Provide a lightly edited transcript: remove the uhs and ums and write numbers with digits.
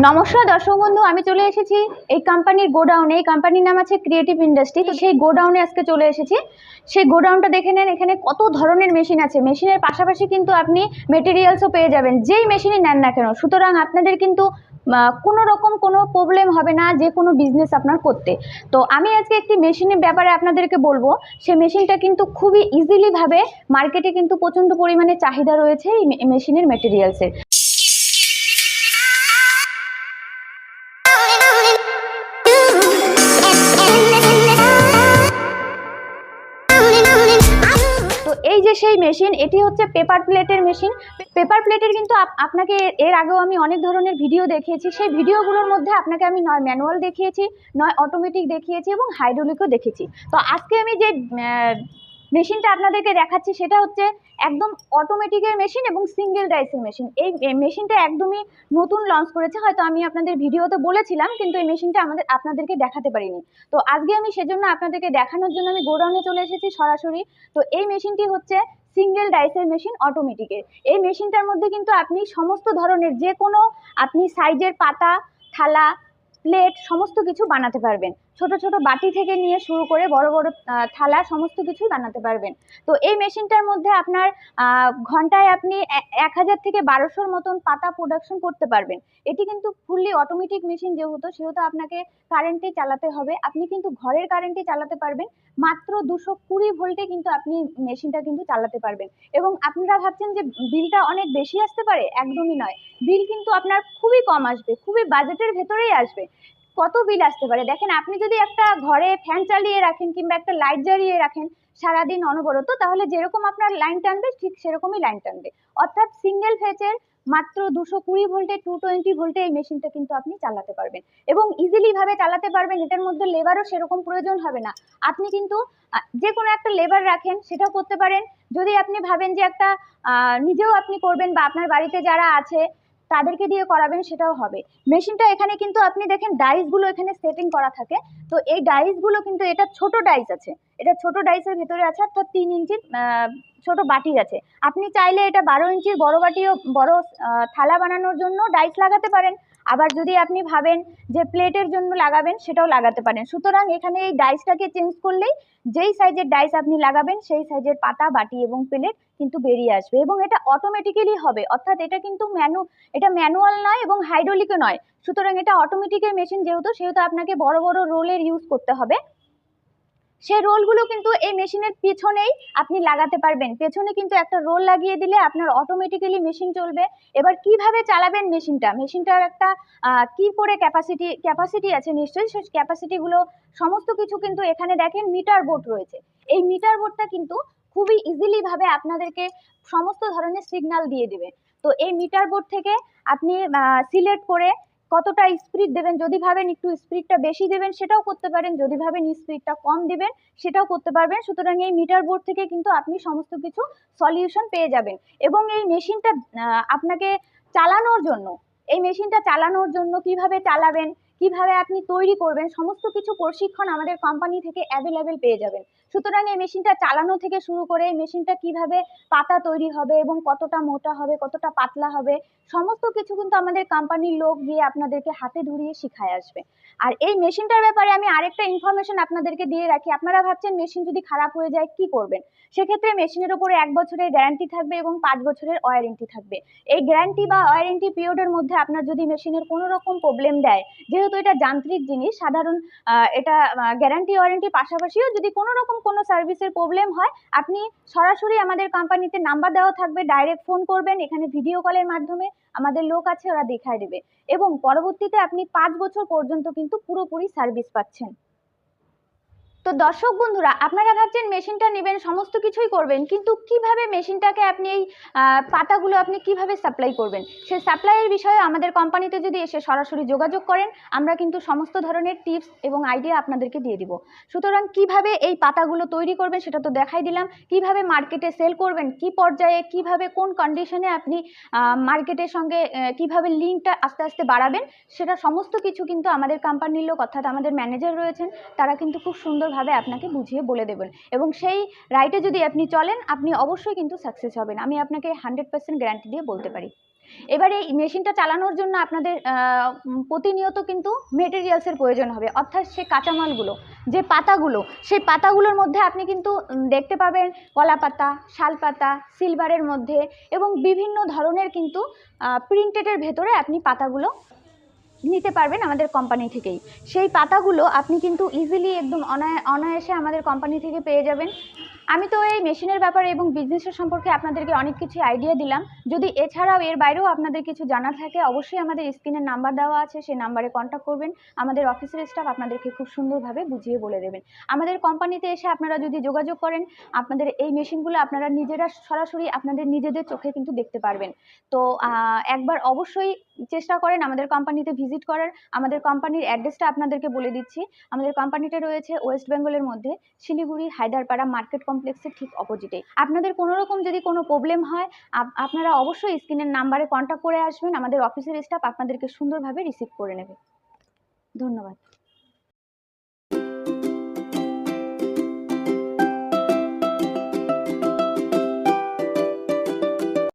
নমস্কার দর্শক বন্ধু, আমি চলে এসেছি এই কোম্পানির গোডাউনে। এই কোম্পানির নাম আছে ক্রিয়েটিভ ইন্ডাস্ট্রি। তো সেই গোডাউনে আজকে চলে এসেছি। সেই গোডাউনটা দেখে নেন, এখানে কত ধরনের মেশিন আছে। মেশিনের পাশাপাশি কিন্তু আপনি মেটেরিয়ালসও পেয়ে যাবেন, যেই মেশিনই নেন না কেন। সুতরাং আপনাদের কিন্তু কোনো রকম কোনো প্রবলেম হবে না যে কোনো বিজনেস আপনার করতে। তো আমি আজকে একটি মেশিনের ব্যাপারে আপনাদেরকে বলবো। সেই মেশিনটা কিন্তু খুবই ইজিলি ভাবে মার্কেটে কিন্তু প্রচণ্ড পরিমাণে চাহিদা রয়েছে এই মেশিনের মেটেরিয়ালসের। তো এই যে সেই মেশিন, এটি হচ্ছে পেপার প্লেটের মেশিন। পেপার প্লেটের কিন্তু আপনাকে এর আগেও আমি অনেক ধরনের ভিডিও দেখিয়েছি। সেই ভিডিওগুলোর মধ্যে আপনাকে আমি নয় ম্যানুয়াল দেখিয়েছি, নয় অটোমেটিক দেখিয়েছি এবং হাইড্রোলিকও দেখেছি। তো আজকে আমি যে মেশিনটা আপনাদেরকে দেখাচ্ছি সেটা হচ্ছে একদম অটোমেটিকের মেশিন এবং সিঙ্গেল ডাইসের মেশিন। এই মেশিনটা একদমই নতুন লঞ্চ করেছে, হয়তো আমি আপনাদের ভিডিওতে বলেছিলাম, কিন্তু এই মেশিনটা আপনাদেরকে দেখাতে পারিনি। তো আজকে আমি সেজন্য আপনাদেরকে দেখানোর জন্য আমি গোডাউনে চলে এসেছি সরাসরি। তো এই মেশিনটি হচ্ছে সিঙ্গেল ডাইসের মেশিন, অটোমেটিকের। এই মেশিনটার মধ্যে কিন্তু আপনি সমস্ত ধরনের যে কোনো আপনি সাইজের পাতা, থালা, প্লেট সমস্ত কিছু বানাতে পারবেন। ছোট ছোট বাটি থেকে নিয়ে শুরু করে বড় বড় থালা সমস্ত কিছুই বানাতে পারবেন। তো এই মেশিনটার মধ্যে আপনার ঘন্টায় আপনি 1000 থেকে 1200-র মতন পাতা প্রোডাকশন করতে পারবেন। এটি কিন্তু ফুললি অটোমেটিক মেশিন, সেহেতু আপনাকে কারেন্টে চালাতে হবে। আপনি কিন্তু ঘরের কারেন্টে চালাতে পারবেন। মাত্র 220 ভোল্টে কিন্তু আপনি মেশিনটা কিন্তু চালাতে পারবেন। এবং আপনারা ভাবছেন যে বিলটা অনেক বেশি আসতে পারে, একদমই নয়। বিল কিন্তু আপনার খুবই কম আসবে, খুবই বাজেটের ভেতরেই আসবে। কত বিল আসতে পারে দেখেন, আপনি যদি একটা ঘরে ফ্যান চালিয়ে রাখেন কিংবা একটা লাইট জ্বালিয়ে রাখেন সারাদিন অনবরত, তাহলে যেরকম আপনার লাইন টানবে ঠিক সেরকমই লাইন টানবে। অর্থাৎ সিঙ্গেল ফেজের মাত্র 220 ভোল্টে 220 ভোল্টে এই মেশিনটা কিন্তু আপনি চালাতে পারবেন এবং ইজিলি ভাবে চালাতে পারবেন। এটার মধ্যে লেবারও সেরকম প্রয়োজন হবে না। আপনি কিন্তু যে কোনো একটা লেবার রাখেন, সেটাও করতে পারেন। যদি আপনি ভাবেন যে একটা নিজেও আপনি করবেন বা আপনার বাড়িতে যারা আছে তাদেরকে দিয়ে করাবেন, সেটাও হবে। মেশিনটা এখানে কিন্তু আপনি দেখেন ডাইসগুলো এখানে সেটিং করা থাকে। তো এই ডাইসগুলো কিন্তু, এটা ছোট ডাইস আছে, এটা ছোট ডাইসের ভিতরে আছে, অর্থাৎ 3 ইঞ্চির ছোট বাটি আছে। আপনি চাইলে এটা 12 ইঞ্চির বড় বাটিও, বড় থালা বানানোর জন্য ডাইস লাগাতে পারেন। আবার যদি আপনি ভাবেন যে প্লেটের জন্য লাগাবেন, সেটাও লাগাতে পারেন। সুতরাং এখানে এই ডাইসটাকে চেঞ্জ করলেই যেই সাইজের ডাইস আপনি লাগাবেন সেই সাইজের পাতা, বাটি এবং প্লেট কিন্তু বেরিয়ে আসবে এবং এটা অটোমেটিক্যালি হবে। অর্থাৎ এটা কিন্তু এটা ম্যানুয়াল নয় এবং হাইড্রোলিকও নয়। সুতরাং এটা অটোমেটিকের মেশিন, সেহেতু আপনাকে বড় বড় রোলের ইউজ করতে হবে। সেই রোলগুলো কিন্তু এই মেশিনের পিছনেই আপনি লাগাতে পারবেন। পেছনে কিন্তু একটা রোল লাগিয়ে দিলে আপনার অটোমেটিক্যালি মেশিন চলবে। এবার কিভাবে চালাবেন মেশিনটার একটা কি করে ক্যাপাসিটি আছে নিশ্চয়ই। সেই ক্যাপাসিটিগুলো সমস্ত কিছু কিন্তু এখানে দেখেন মিটার বোর্ড রয়েছে। এই মিটার বোর্ডটা কিন্তু খুবই ইজিলি ভাবে আপনাদেরকে সমস্ত ধরনের সিগন্যাল দিয়ে দেবে। তো এই মিটার বোর্ড থেকে আপনি সিলেক্ট করে কতটা স্পিড দেবেন, যদি ভাবেন একটু স্পিডটা বেশি দেবেন সেটাও করতে পারেন, যদি ভাবেন স্পিডটা কম দিবেন সেটাও করতে পারবেন। সুতরাং এই মিটার বোর্ড থেকে কিন্তু আপনি সমস্ত কিছু সলিউশন পেয়ে যাবেন। এবং এই মেশিনটা আপনাকে চালানোর জন্য কিভাবে চালাবেন, কিভাবে আপনি তৈরি করবেন, সমস্ত কিছু প্রশিক্ষণ আমাদের কোম্পানি থেকে অ্যাভেলেবেল পেয়ে যাবেন। সুতরাং এই মেশিনটা চালানো থেকে শুরু করে এই মেশিনটা কিভাবে পাতা তৈরি হবে এবং কতটা মোটা হবে, কতটা পাতলা হবে, সমস্ত কিছু কিন্তু আমাদের কোম্পানির লোক গিয়ে আপনাদেরকে হাতে ধরিয়ে শিখায় আসবে। আর এই মেশিনটার ব্যাপারে আমি আরেকটা ইনফরমেশন আপনাদেরকে দিয়ে রাখি। আপনারা ভাবছেন মেশিন যদি খারাপ হয়ে যায় কি করবেন? সেক্ষেত্রে মেশিনের উপরে 1 বছরের গ্যারান্টি থাকবে এবং 5 বছরের ওয়ারেন্টি থাকবে। এই গ্যারান্টি বা ওয়ারেন্টি পিরিয়ডের মধ্যে আপনার যদি মেশিনের কোনো রকম প্রবলেম দেয়, যেহেতু এটা যান্ত্রিক জিনিস, সাধারণ এটা গ্যারান্টি ওয়ারেন্টির পাশাপাশিও যদি কোনো রকম কোনো সার্ভিসের প্রবলেম হয়, আপনি সরাসরি আমাদের কোম্পানিতে নাম্বার দেওয়া থাকবে, ডাইরেক্ট ফোন করবেন। এখানে ভিডিও কলের মাধ্যমে আমাদের লোক আছে, ওরা দেখায় দেবে এবং পরবর্তীতে আপনি 5 বছর পর্যন্ত কিন্তু পুরোপুরি সার্ভিস পাচ্ছেন। তো দর্শক বন্ধুরা, আপনারা ভাবছেন মেশিনটা নেবেন, সমস্ত কিছুই করবেন, কিন্তু কিভাবে মেশিনটাকে আপনি এই পাতাগুলো আপনি কিভাবে সাপ্লাই করবেন? সেই সাপ্লাইয়ের বিষয়ে আমাদের কোম্পানিতে যদি এসে সরাসরি যোগাযোগ করেন, আমরা কিন্তু সমস্ত ধরনের টিপস এবং আইডিয়া আপনাদেরকে দিয়ে দিব। সুতরাং কিভাবে এই পাতাগুলো তৈরি করবেন সেটা তো দেখাই দিলাম। কিভাবে মার্কেটে সেল করবেন, কি পর্যায়ে, কিভাবে কোন কন্ডিশনে আপনি মার্কেটের সঙ্গে কিভাবে লিঙ্কটা আস্তে আস্তে বাড়াবেন, সেটা সমস্ত কিছু কিন্তু আমাদের কোম্পানির লোক, অর্থাৎ আমাদের ম্যানেজার রয়েছেন, তারা কিন্তু খুব সুন্দরভাবে আপনাকে বুঝিয়ে বলে দেবেন এবং সেই রাইটে যদি আপনি চলেন, আপনি অবশ্যই কিন্তু সাকসেস হবেন। আমি আপনাকে 100% গ্যারান্টি দিয়ে বলতে পারি। এবার এই মেশিনটা চালানোর জন্য আপনাদের প্রতিনিয়ত কিন্তু মেটেরিয়ালসের প্রয়োজন হবে, অর্থাৎ সেই কাঁচামালগুলো, যে পাতাগুলো, সেই পাতাগুলোর মধ্যে আপনি কিন্তু দেখতে পাবেন কলা পাতা, শাল পাতা, সিলভারের মধ্যে এবং বিভিন্ন ধরনের কিন্তু প্রিন্টেডের ভেতরে আপনি পাতাগুলো নিতে পারবেন আমাদের কোম্পানি থেকেই। সেই পাতাগুলো আপনি কিন্তু ইজিলি একদম অনায়াসে আমাদের কোম্পানি থেকে পেয়ে যাবেন। আমি তো এই মেশিনের ব্যাপারে এবং বিজনেসের সম্পর্কে আপনাদেরকে অনেক কিছু আইডিয়া দিলাম। যদি এছাড়াও এর বাইরেও আপনাদের কিছু জানার থাকে, অবশ্যই আমাদের স্ক্রিনের নাম্বার দেওয়া আছে, সেই নাম্বারে কন্ট্যাক্ট করবেন। আমাদের অফিসের স্টাফ আপনাদেরকে খুব সুন্দরভাবে বুঝিয়ে বলে দেবেন। আমাদের কোম্পানিতে এসে আপনারা যদি যোগাযোগ করেন, আপনাদের এই মেশিনগুলো আপনারা নিজেরা সরাসরি আপনাদের নিজেদের চোখে কিন্তু দেখতে পারবেন। তো একবার অবশ্যই চেষ্টা করেন আমাদের কোম্পানিতে ভিজিট করার। আমাদের কোম্পানির অ্যাড্রেসটা আপনাদেরকে বলে দিচ্ছি। আমাদের কোম্পানিটা রয়েছে ওয়েস্ট বেঙ্গলের মধ্যে শিলিগুড়ি হায়দারপাড়া মার্কেট কমপ্লেক্সের ঠিক অপোজিটে। আপনাদের কোনো রকম যদি কোনো প্রবলেম হয়, আপনারা অবশ্যই স্ক্রিনের নাম্বারে কন্ট্যাক্ট করে আসবেন। আমাদের অফিসের স্টাফ আপনাদেরকে সুন্দরভাবে রিসিভ করে নেবে। ধন্যবাদ।